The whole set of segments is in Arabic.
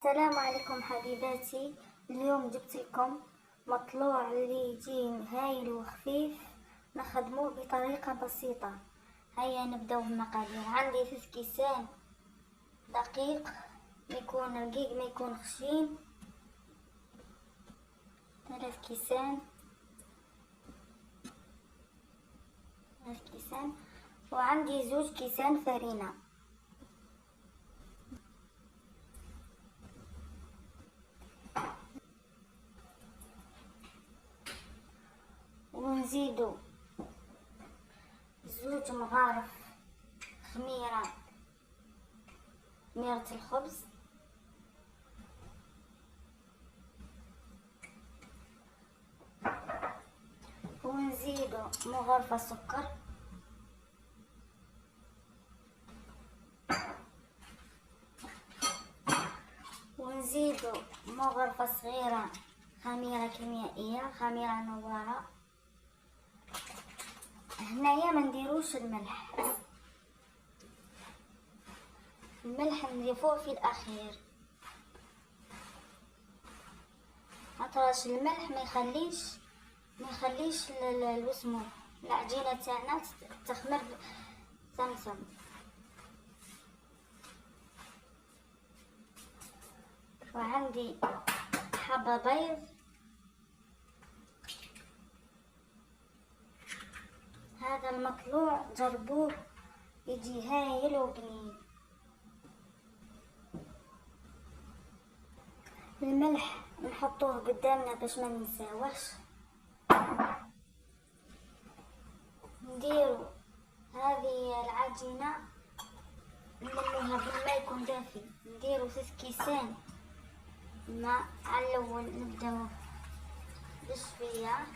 السلام عليكم حبيباتي. اليوم جبت لكم مطلوع اللي يجي هايل وخفيف نخدموه بطريقة بسيطة. هيا نبداو بالمقادير. عندي 3 كيسان دقيق، ما يكون رقيق ما يكون خشين. 3 كيسان وعندي 2 كيسان فرينة. ونزيدو 2 مغارف خميرة الخبز، ونزيدو مغرفة سكر، ونزيدو مغرفة صغيرة خميرة كيميائية، خميرة نوارة. هنايا ما نديروش الملح نضيفوه في الاخير، عطاش الملح ما يخليش الوسمو العجينه تاعنا تخمر سمسم. وعندي حبة بيض، هذا المطلوع جربوه يجي هايل وبنين. الملح نحطوه قدامنا باش ما ننساوش. نديرو هذه العجينة نلموها بالماء يكون دافي. نديرو 3 كيسان ماء. على الاول نبداو بشويه،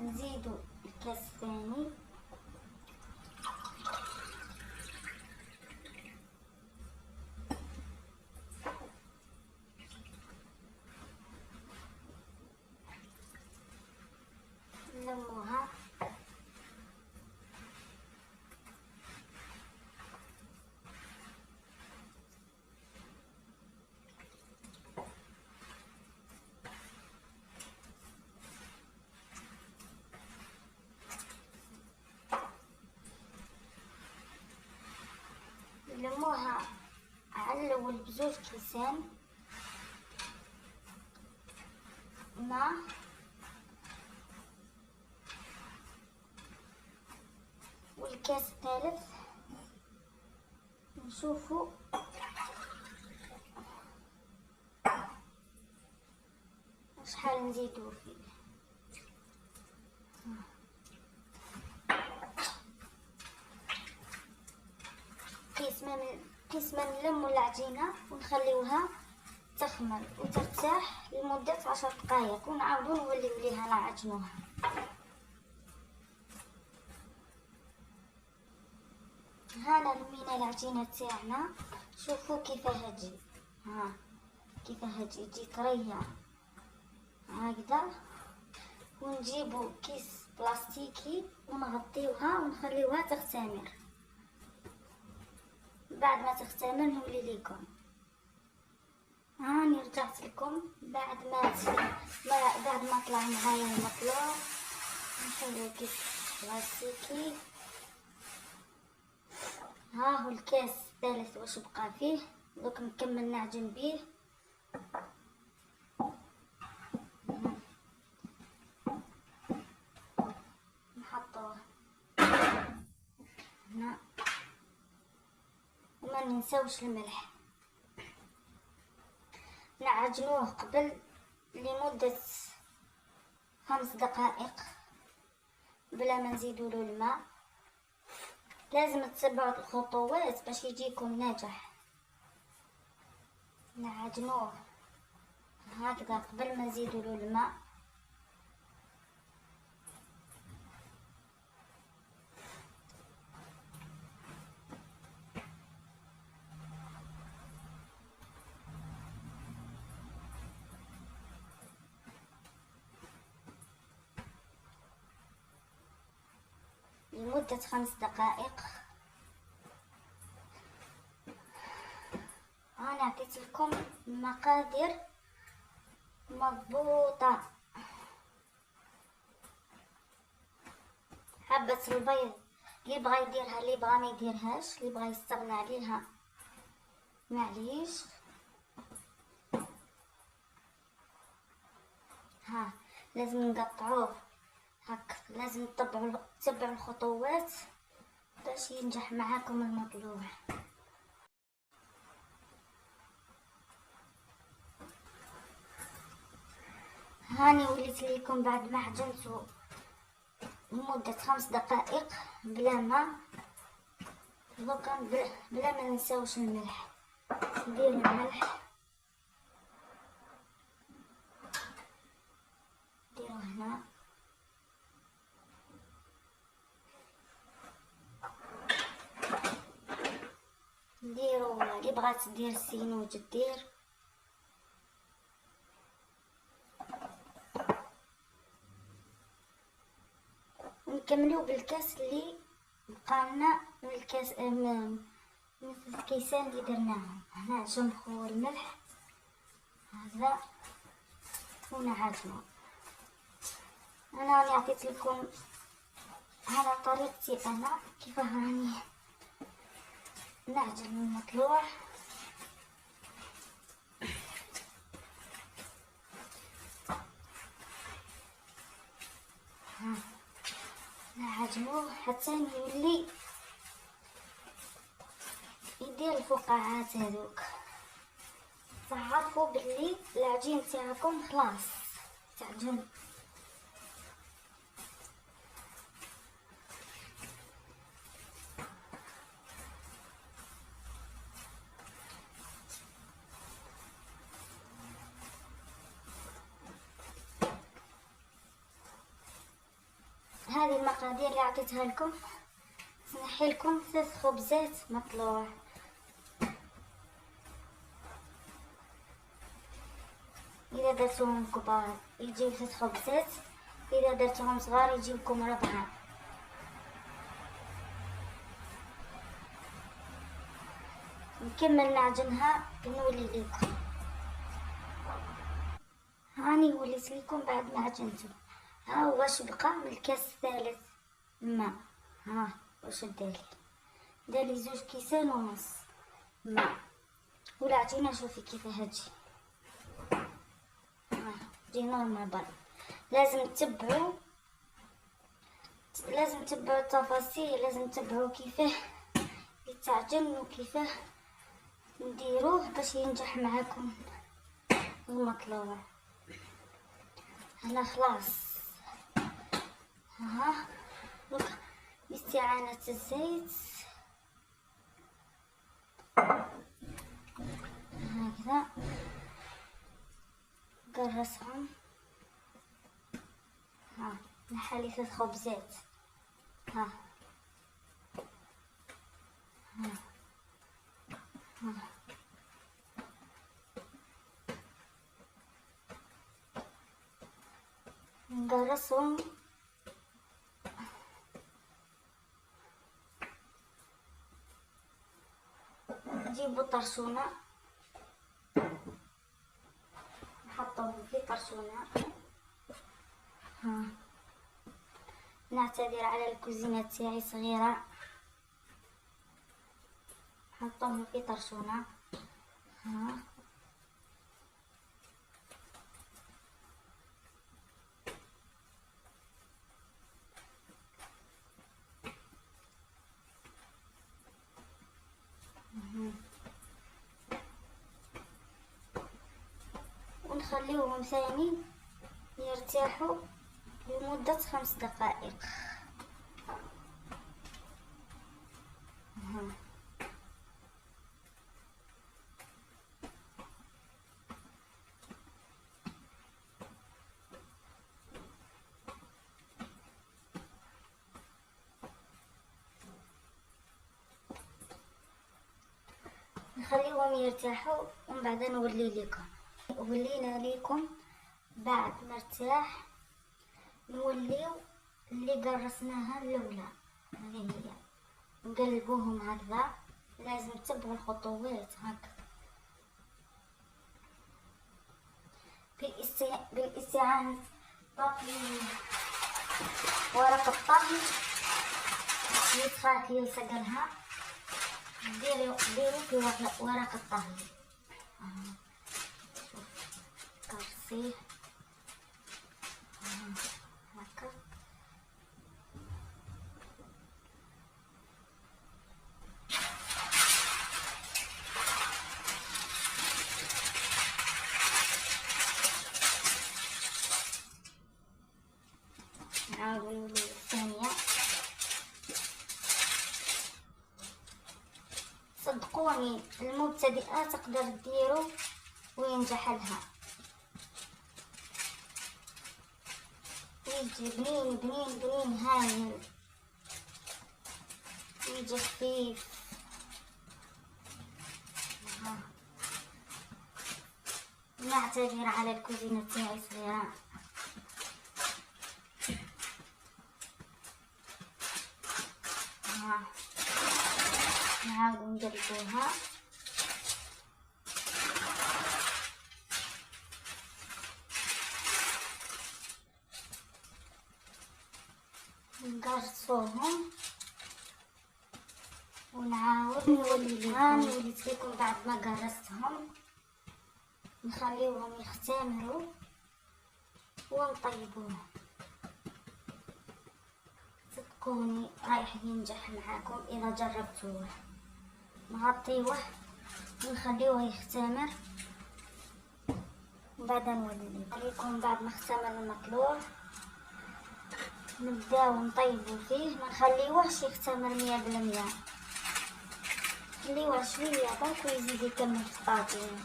نزيدو الكاس الثاني، نلموها. نلموها على الاول ب2 كيسان ماء، والكاس الثالث نشوفوا شحال نزيدو فيه. قسما نلمو العجينة ونخليوها تخمر وترتاح لمدة 10 دقائق، ونعاودو نوليو ليها نعجنوها. هانا لمينا العجينة تاعنا، شوفوا كيفاه تجي. كيفاه تجي طرية هكذا. ونجيبو كيس بلاستيكي ونغطيوها ونخليوها تختمر. بعد ما تختمر نولي لكم. هاني رجعت لكم بعد ما طلع معايا المطلوع. نحلو كيس بلاستيكي. ها هو الكاس الثالث واش بقى فيه، دوك نكمل نعجن بيه. نحطوه هنا وما ننساوش الملح. نعجنوه قبل لمدة 5 دقائق بلا ما نزيدو له الماء. لازم تتبعوا الخطوات باش يجيكم ناجح. نعجنوه هكذا قبل ما نزيدو له الماء. لمدة 5 دقائق. أنا أعطيت لكم مقادير مضبوطة. حبة البيض اللي بغى يديرها، اللي بغى ما يديرهاش، اللي بغى يستغنى عليها معليش. ها لازم نقطعوه هكا، لازم تتبعوا الخطوات باش ينجح معاكم المطلوب. هاني وليت ليكم بعد ما عجنتو لمدة 5 دقائق بلا ما دوكا بلا ما ننساوش الملح. ندير الملح، نديرو هنا، نديرو اللي بغات دير السينوج دير. نكملو بالكاس اللي بقالنا من الكاس مثل الكيسان اللي درناهم. هنا جنبو الملح هذا ونعجنو. انا راني عطيت لكم على طريقتي انا كيف راني نعجن المطلوع. نعجنوه حتى يولي يدير الفقاعات هذوك. تعرفوا باللي العجين تاعكم خلاص تعجن. هذه المقادير اللي عطيتها لكم. نحي لكم 3 خبزات مطلوع. اذا درتوهم كبار يجيو 3 خبزات، اذا درتوهم صغار يجيوكم 4. نكمل نعجنها ونولي ليكم. هاني وليت ليكم بعد ما عجنته. ها واش بقى من الكاس الثالث ماء. ها واش دالي 2 كيسان ونص ماء. والعجينه شوفي كيفاه تجي، تجي نورمال برك. لازم تتبعوا التفاصيل، لازم تتبعوا كيفاه يتعجن وكيفاه نديروه باش ينجح معاكم المطلوب. هنا خلاص. ها باستعانة الزيت هكذا قرصهم. ها نحلي 3 خبزات. ها ها ها نقرصهم. نجيبو طرشونة نحطوهم في طرشونة. ها نعتذر على الكوزينة تاعي صغيرة. نحطوهم في طرشونة. ها ونخليوهم ثاني يرتاحوا لمدة 5 دقائق. نخليهم يرتاحوا ومن بعد ولينا ليكم بعد ما ارتاح نوليو اللي قرصناها الاولى. هذه هي. نقلبوهم هكذا، لازم تتبعوا الخطوات هكذا. بالاستعانة باقي ورق الطهي يتخاك يلصقلها، ديروا في ورق الطهي. كرسيه هكا. نعاودو الثانية. صدقوني المبتدئة تقدر ديرو وينجح لها، يجي بنين بنين بنين هايل، يجي خفيف. نعتذر على الكوزينة تاعي صغيرة. نعاودو نقلبوها. نقرصوهم ونعاود نولي لكم بعد ما قرصتهم. نخليوهم يختمروا ونطيبوهم. صدقوني رايح ينجح معاكم اذا جربتوه. نغطيوه ونخليوه يختمر وبعدها نولي لكم بعد ما اختمر المطلوع. نبداو نطيبو فيه، ما نخليوهش يختمر 100%، نخليوه شويه برك ويزيد يكمل في الطاجين.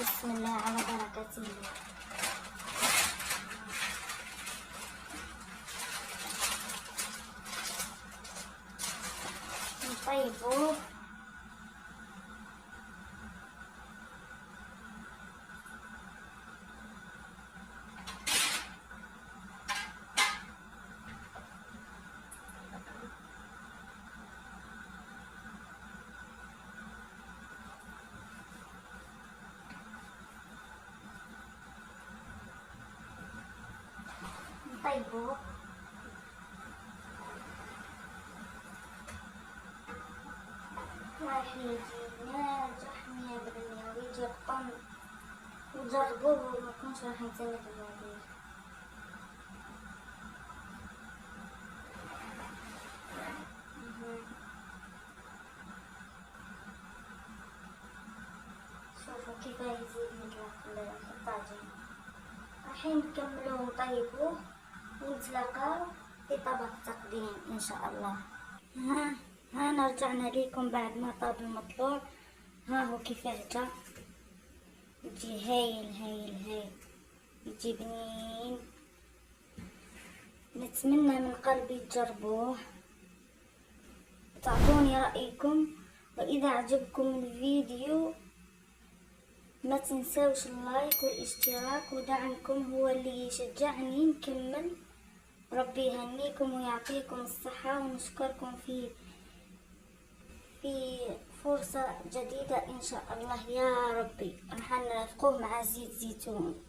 بسم الله على بركة الله. نطيبوه نطيبوه. رايح يجي ناجح 100% ويجي قطن. وجربوه ومكنش راح يتسلك المواضيع. شوفوا كيف يزيد مثل الطاجين. الحين نكملوه ونطيبوه ونتلاقاو في طبق التقديم ان شاء الله. ها رجعنا ليكم بعد ما طاب المطلوع. ها هو كيفاه جا، يجي هايل هايل هايل، يجي بنين. نتمنى من قلبي تجربوه وتعطوني رأيكم. وإذا عجبكم الفيديو ما تنسوش اللايك والاشتراك، ودعمكم هو اللي يشجعني نكمل. ربي يهنيكم ويعطيكم الصحة، ونشكركم في فرصة جديدة إن شاء الله يا ربي. راح نرافقوه مع زيت زيتون.